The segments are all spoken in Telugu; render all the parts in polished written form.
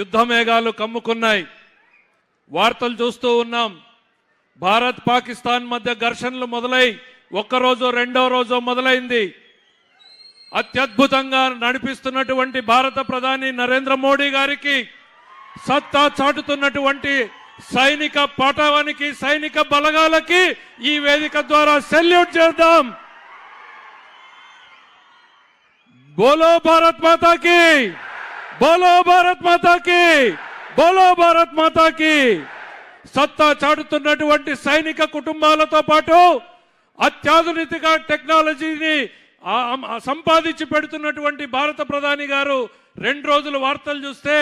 యుద్ధ మేఘాలు కమ్ముకున్నాయి. వార్తలు చూస్తూ ఉన్నాం. భారత్ పాకిస్తాన్ మధ్య ఘర్షణలు మొదలై ఒక్కరోజు రెండో రోజు మొదలైంది. అత్యద్భుతంగా నడిపిస్తున్నటువంటి భారత ప్రధాని నరేంద్ర మోడీ గారికి సత్తా చాటుతున్నటువంటి సైనిక పటావానికి, సైనిక బలగాలకి ఈ వేదిక ద్వారా సెల్యూట్ చేద్దాం. బోలో భారత్ మాతాకి, బోలో భారత్ మాతాకి, బోలో భారత్ మాతాకి. సత్తా చాటుతున్నటువంటి సైనిక కుటుంబాలతో పాటు అత్యాధునిక టెక్నాలజీని సంపాదించి పెడుతున్నటువంటి భారత ప్రధాని గారు 2 రోజుల వార్తలు చూస్తే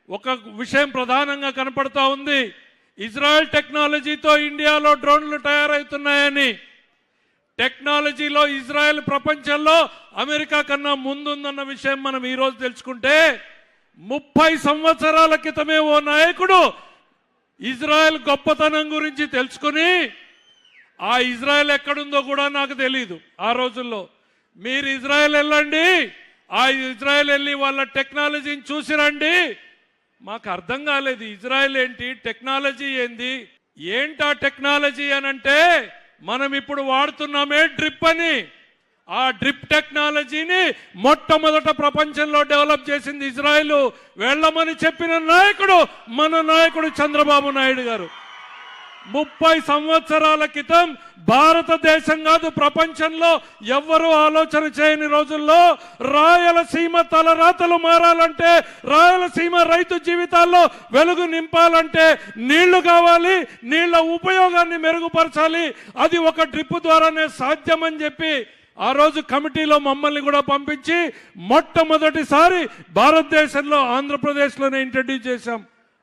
ఒక విషయం ప్రధానంగా కనపడతా ఉంది. ఇజ్రాయెల్ టెక్నాలజీతో ఇండియాలో డ్రోన్లు తయారవుతున్నాయని. టెక్నాలజీలో ఇజ్రాయెల్ ప్రపంచంలో అమెరికా కన్నా ముందుందన్న విషయం మనం ఈరోజు తెలుసుకుంటే, 30 సంవత్సరాల క్రితమే ఓ నాయకుడు ఇజ్రాయెల్ గొప్పతనం గురించి తెలుసుకుని, ఆ ఇజ్రాయెల్ ఎక్కడుందో కూడా నాకు తెలియదు. ఆ రోజుల్లో మీరు ఇజ్రాయెల్ వెళ్ళండి, ఆ ఇజ్రాయెల్ వెళ్ళి వాళ్ళ టెక్నాలజీని చూసి రండి. మాకు అర్థం కాలేదు, ఇజ్రాయెల్ ఏంటి, టెక్నాలజీ ఏంది, ఏంటి ఆ టెక్నాలజీ అని అంటే, మనం ఇప్పుడు వాడుతున్నామే డ్రిప్ అని. ఆ డ్రిప్ టెక్నాలజీని మొట్టమొదట ప్రపంచంలో డెవలప్ చేసింది ఇజ్రాయెల్. వెళ్ళమని చెప్పిన నాయకుడు మన నాయకుడు చంద్రబాబు నాయుడు గారు. 30 సంవత్సరాల క్రితం భారతదేశం కాదు, ప్రపంచంలో ఎవ్వరూ ఆలోచన చేయని రోజుల్లో రాయలసీమ తలరాతలు మారాలంటే, రాయలసీమ రైతు జీవితాల్లో వెలుగు నింపాలంటే నీళ్లు కావాలి, నీళ్ల ఉపయోగాన్ని మెరుగుపరచాలి, అది ఒక డ్రిప్ ద్వారానే సాధ్యమని చెప్పి ఆ రోజు కమిటీలో మమ్మల్ని కూడా పంపించి మొట్టమొదటిసారి భారతదేశంలో ఆంధ్రప్రదేశ్లోనే ఇంట్రడ్యూస్ చేశాం.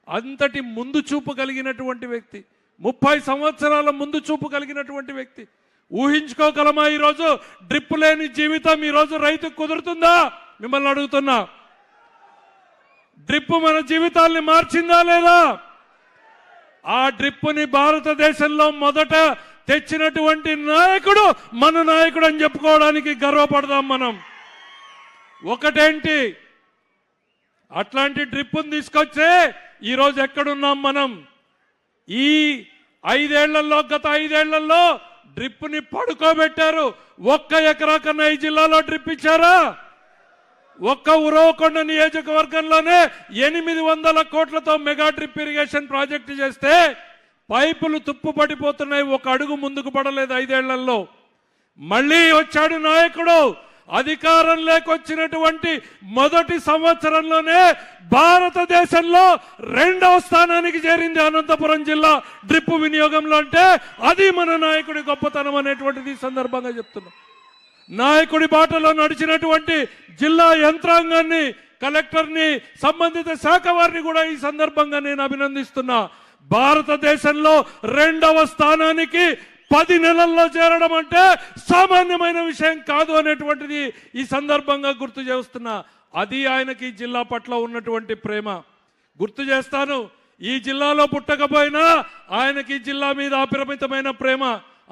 అంతటి ముందు చూపు కలిగినటువంటి వ్యక్తి, 30 సంవత్సరాల ముందు చూపు కలిగినటువంటి వ్యక్తి. ఊహించుకోగలమా ఈరోజు డ్రిప్ లేని జీవితం ఈరోజు రైతుకు కుదురుతుందా? మిమ్మల్ని అడుగుతున్నా. డ్రిప్ మన జీవితాల్ని మార్చిందా లేదా? ఆ డ్రిప్ని భారతదేశంలో మొదట తెచ్చినటువంటి నాయకుడు మన నాయకుడు అని చెప్పుకోవడానికి గర్వపడదాం మనం. ఒకటేంటి, అట్లాంటి డ్రిప్ని తీసుకొచ్చే ఈరోజు ఎక్కడున్నాం మనం? ఈ 5 ఏళ్లలో, గత 5 ఏళ్లలో డ్రిప్ని పడుకోబెట్టారు. 1 ఎకరా కన్నా ఈ జిల్లాలో డ్రిప్ ఇచ్చారా? ఒక్క ఉరవకొండ నియోజకవర్గంలోనే 800 కోట్లతో మెగా డ్రిప్ ఇరిగేషన్ ప్రాజెక్టు చేస్తే పైపులు తుప్పు పడిపోతున్నాయి. 1 అడుగు ముందుకు పడలేదు 5 ఏళ్లలో. మళ్ళీ వచ్చాడు నాయకుడు. అధికారం లేకొచ్చినటువంటి మొదటి సంవత్సరంలోనే భారతదేశంలో 2వ స్థానానికి చేరింది అనంతపురం జిల్లా డ్రిప్ వినియోగంలో. అంటే అది మన నాయకుడి గొప్పతనం అనేటువంటిది సందర్భంగా చెప్తున్నాం. నాయకుడి బాటలో నడిచినటువంటి జిల్లా యంత్రాంగాన్ని, కలెక్టర్ని, సంబంధిత శాఖ వారిని కూడా ఈ సందర్భంగా నేను అభినందిస్తున్నా. భారతదేశంలో 2వ స్థానానికి 10 నెలల్లో చేరడం అంటే సామాన్యమైన విషయం కాదు అనేటువంటిది ఈ సందర్భంగా గుర్తు చేస్తున్నా. అది ఆయనకి జిల్లా పట్ల ఉన్నటువంటి ప్రేమ. గుర్తు చేస్తాను, ఈ జిల్లాలో పుట్టకపోయినా ఆయనకి జిల్లా మీద అపరిమితమైన ప్రేమ.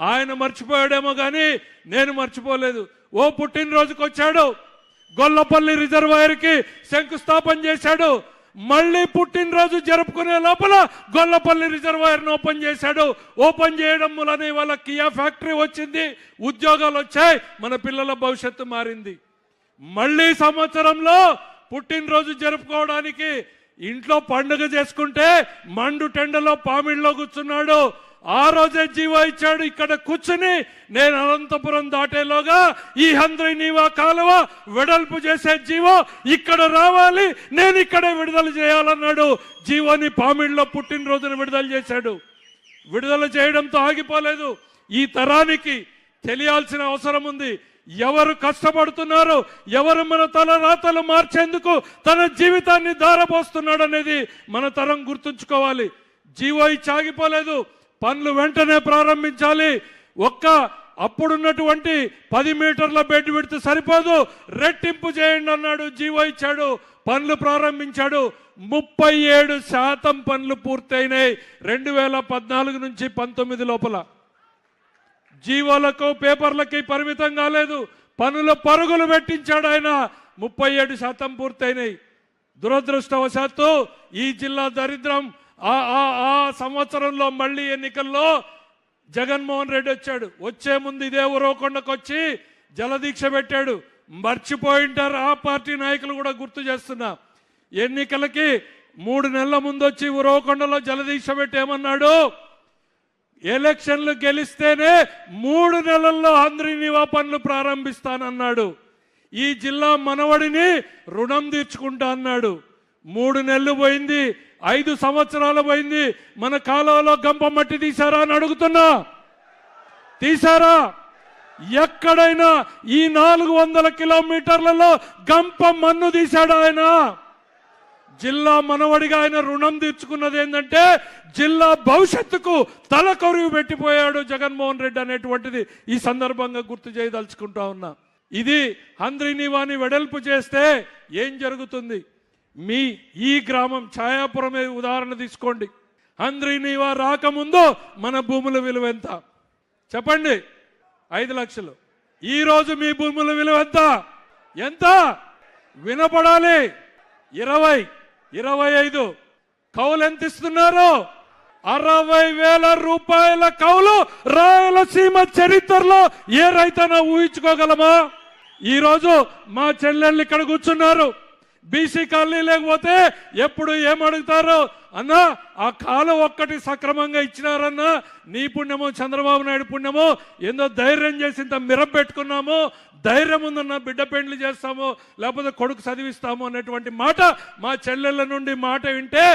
ఆయన మర్చిపోయాడేమో కానీ నేను మర్చిపోలేదు. ఓ పుట్టినరోజుకి వచ్చాడు, గొల్లపల్లి రిజర్వాయర్కి శంకుస్థాపన చేశాడు. మళ్ళీ పుట్టినరోజు జరుపుకునే లోపల గొల్లపల్లి రిజర్వాయర్ను ఓపెన్ చేశాడు. ఓపెన్ చేయడం వలన ఇవాళ కియా ఫ్యాక్టరీ వచ్చింది, ఉద్యోగాలు వచ్చాయి, మన పిల్లల భవిష్యత్తు మారింది. మళ్ళీ సంవత్సరంలో పుట్టినరోజు జరుపుకోవడానికి ఇంట్లో పండుగ చేసుకుంటే మండు టెండలో పామిడిలో కూర్చున్నాడు. ఆ రోజే జీవో ఇచ్చాడు. ఇక్కడ కూర్చుని నేను అనంతపురం దాటేలోగా ఈ హంద్రీనీవా కాలువ వెడల్పు చేసే జీవో ఇక్కడ రావాలి, నేను ఇక్కడే విడుదల చేయాలన్నాడు. జీవోని పామిడిలో పుట్టినరోజున విడుదల చేశాడు. విడుదల చేయడంతో ఆగిపోలేదు. ఈ తరానికి తెలియాల్సిన అవసరం ఉంది. ఎవరు కష్టపడుతున్నారు, ఎవరు మన తల రాతలు మార్చేందుకు తన జీవితాన్ని దారపోస్తున్నాడు అనేది మన తరం గుర్తుంచుకోవాలి. జీవో ఇచ్చి ఆగిపోలేదు, పనులు వెంటనే ప్రారంభించాలి. అప్పుడున్నటువంటి 10 మీటర్ల బెడ్ విడ్త్ సరిపోదు, రెట్టింపు చేయండి అన్నాడు. జీవో ఇచ్చాడు, పనులు ప్రారంభించాడు. 37% పనులు పూర్తయినాయి 2014 నుంచి 19 లోపల. జీవోలకు పేపర్లకి పరిమితం కాలేదు, పనుల పరుగులు పెట్టించాడు ఆయన. 37% పూర్తయినాయి. దురదృష్టవశాత్తు ఈ జిల్లా దరిద్రం ఆ సంవత్సరంలో మళ్ళీ ఎన్నికల్లో జగన్మోహన్ రెడ్డి వచ్చే ముందు ఇదే ఉరవకొండకు వచ్చి జలదీక్ష పెట్టాడు. మర్చిపోయింటారు ఆ పార్టీ నాయకులు కూడా గుర్తు చేస్తున్నా. ఎన్నికలకి 3 నెలల ముందు వచ్చి ఉరవకొండలో జలదీక్ష పెట్టి ఏమన్నాడు, ఎలక్షన్లు గెలిస్తేనే 3 నెలల్లో హంద్రీనీవా పనులు ప్రారంభిస్తానన్నాడు. ఈ జిల్లా మనవడిని రుణం తీర్చుకుంటా అన్నాడు. 3 నెలలు పోయింది, 5 సంవత్సరాలు పోయింది. మన కాలువలో గంప మట్టి తీశారా అని అడుగుతున్నా, తీశారా? ఎక్కడైనా ఈ 400 కిలోమీటర్లలో గంప మన్ను తీశాడు ఆయన? జిల్లా మనవడిగా ఆయన రుణం తీర్చుకున్నది ఏంటంటే జిల్లా భవిష్యత్తుకు తల కొరువు పెట్టిపోయాడు జగన్మోహన్ రెడ్డి అనేటువంటిది ఈ సందర్భంగా గుర్తు చేయదలుచుకుంటా ఉన్నా. ఇది హంద్రీనీవాని వెడల్పు చేస్తే ఏం జరుగుతుంది? మీ ఈ గ్రామం ఛాయాపురమే ఉదాహరణ తీసుకోండి. హంద్రీనీవా రాకముందు మన భూముల విలువ ఎంత చెప్పండి? 5 లక్షలు. ఈ రోజు మీ భూముల విలువ ఎంత? ఎంత వినపడాలి? 20, 25. కౌలు ఎంత ఇస్తున్నారు? 60,000 రూపాయల కౌలు రాయలసీమ చరిత్రలో ఏ రైతైనా ఊహించుకోగలమా? ఈరోజు మా చెల్లెళ్ళు ఇక్కడ కూర్చున్నారు. బీసీ కాలనీ లేకపోతే ఎప్పుడు ఏమడుగుతారు? అన్నా ఆ కాలం ఒక్కటి సక్రమంగా ఇచ్చినారన్నా, నీ పుణ్యమో చంద్రబాబు నాయుడు పుణ్యమో, ఏందో ధైర్యం చేసి ఇంత మిరం పెట్టుకున్నాము, ధైర్యం ఉందన్న బిడ్డ పెండ్లి చేస్తాము, లేకపోతే కొడుకు చదివిస్తాము అనేటువంటి మాట మా చెల్లెళ్ళ నుండి మాట వింటే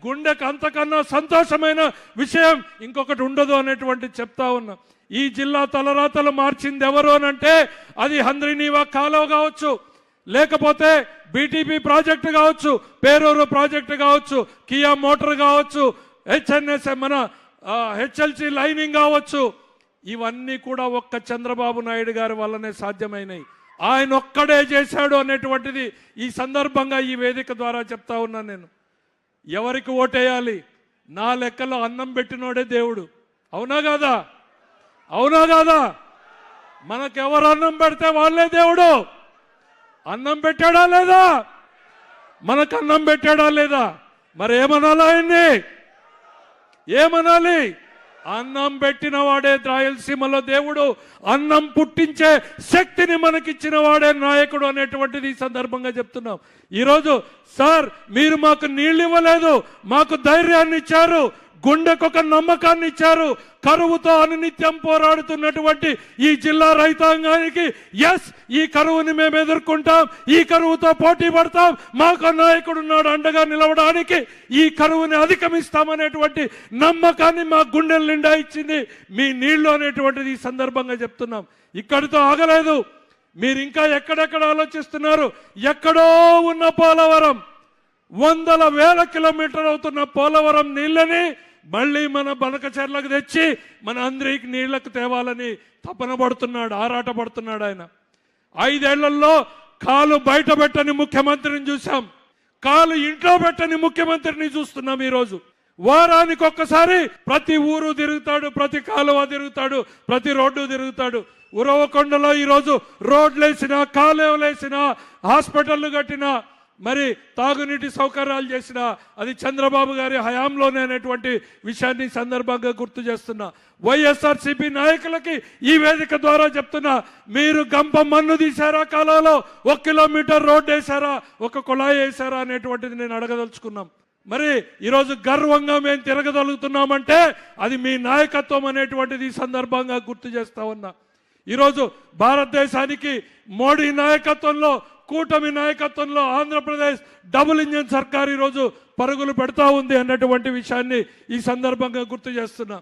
గుండెకు అంతకన్నా సంతోషమైన విషయం ఇంకొకటి ఉండదు అనేటువంటి చెప్తా ఉన్నా. ఈ జిల్లా తలరాతలు మార్చింది ఎవరు అనంటే అది హంద్రీనీవా కాలువ కావచ్చు, లేకపోతే బీటీపీ ప్రాజెక్టు కావచ్చు, పేరూరు ప్రాజెక్టు కావచ్చు, కియా మోటార్ కావచ్చు, హెచ్ఎన్ఎస్ మన హెచ్ఎల్సి లైనింగ్ కావచ్చు. ఇవన్నీ కూడా ఒక్క చంద్రబాబు నాయుడు గారి వల్లనే సాధ్యమైనవి. ఆయన ఒక్కడే చేశాడు అనేటువంటిది ఈ సందర్భంగా ఈ వేదిక ద్వారా చెప్తా ఉన్నాను. నేను ఎవరికి ఓటేయాలి? నా లెక్కలో అన్నం పెట్టినోడే దేవుడు. అవునా కాదా? అవునా కాదా? మనకెవరు అన్నం పెడితే వాళ్ళే దేవుడు. అన్నం పెట్టాడా లేదా? మనకు అన్నం పెట్టాడా లేదా? మరి ఏమనాలి ఆయన్ని? ఏమనాలి? అన్నం పెట్టిన వాడే రాయలసీమలో దేవుడు, అన్నం పుట్టించే శక్తిని మనకిచ్చిన వాడే నాయకుడు అనేటువంటిది ఈ సందర్భంగా చెప్తున్నాం. ఈరోజు సార్ మీరు మాకు నీళ్ళు ఇవ్వలేదు, మాకు ధైర్యాన్ని ఇచ్చారు, గుండెకొక నమ్మకాన్ని ఇచ్చారు. కరువుతో అనునిత్యం పోరాడుతున్నటువంటి ఈ జిల్లా రైతాంగానికి ఎస్ ఈ కరువుని మేము ఎదుర్కొంటాం, ఈ కరువుతో పోటీ పడతాం, మాకు నాయకుడు ఉన్నాడు అండగా నిలవడానికి, ఈ కరువుని అధిగమిస్తామనేటువంటి నమ్మకాన్ని మా గుండెల నిండా ఇచ్చింది మీ నీళ్లు అనేటువంటిది ఈ సందర్భంగా చెప్తున్నాం. ఇక్కడితో ఆగలేదు, మీరు ఇంకా ఎక్కడెక్కడ ఆలోచిస్తున్నారు? ఎక్కడో ఉన్న పోలవరం, 100,000 కిలోమీటర్లు అవుతున్న పోలవరం నీళ్ళని మళ్ళీ మన బనకచెర్లకు తెచ్చి మన అందరికి నీళ్లకు తేవాలని తపన పడుతున్నాడు, ఆరాట పడుతున్నాడు ఆయన. 5 ఏళ్లలో కాలు బయట పెట్టని ముఖ్యమంత్రిని చూసాం, కాలు ఇంట్లో పెట్టని ముఖ్యమంత్రిని చూస్తున్నాం. ఈరోజు వారానికి ఒక్కసారి ప్రతి ఊరు తిరుగుతాడు, ప్రతి కాలువ తిరుగుతాడు, ప్రతి రోడ్డు తిరుగుతాడు. ఉరవకొండలో ఈరోజు రోడ్లేసినా, కాలువలేసినా, హాస్పిటళ్లు కట్టినా, మరి తాగునీటి సౌకర్యాలు చేసిన అది చంద్రబాబు గారి హయాంలోనే అనేటువంటి విషయాన్ని సందర్భంగా గుర్తు చేస్తున్నా. వైఎస్ఆర్సీపీ నాయకులకి ఈ వేదిక ద్వారా చెప్తున్నా, మీరు గంప మన్ను తీశారా? కాలంలో 1 కిలోమీటర్ రోడ్డు వేశారా? ఒక కుళాయి వేశారా అనేటువంటిది నేను అడగదలుచుకున్నాం. మరి ఈరోజు గర్వంగా మేము తిరగగలుగుతున్నామంటే అది మీ నాయకత్వం అనేటువంటిది ఈ సందర్భంగా గుర్తు చేస్తా ఉన్నా. ఈరోజు భారతదేశానికి మోడీ నాయకత్వంలో, కూటమి నాయకత్వంలో ఆంధ్రప్రదేశ్ డబుల్ ఇంజిన్ సర్కార్ ఈరోజు పరుగులు పెడతా ఉంది అన్నటువంటి విషయాన్ని ఈ సందర్భంగా గుర్తు చేస్తున్నా.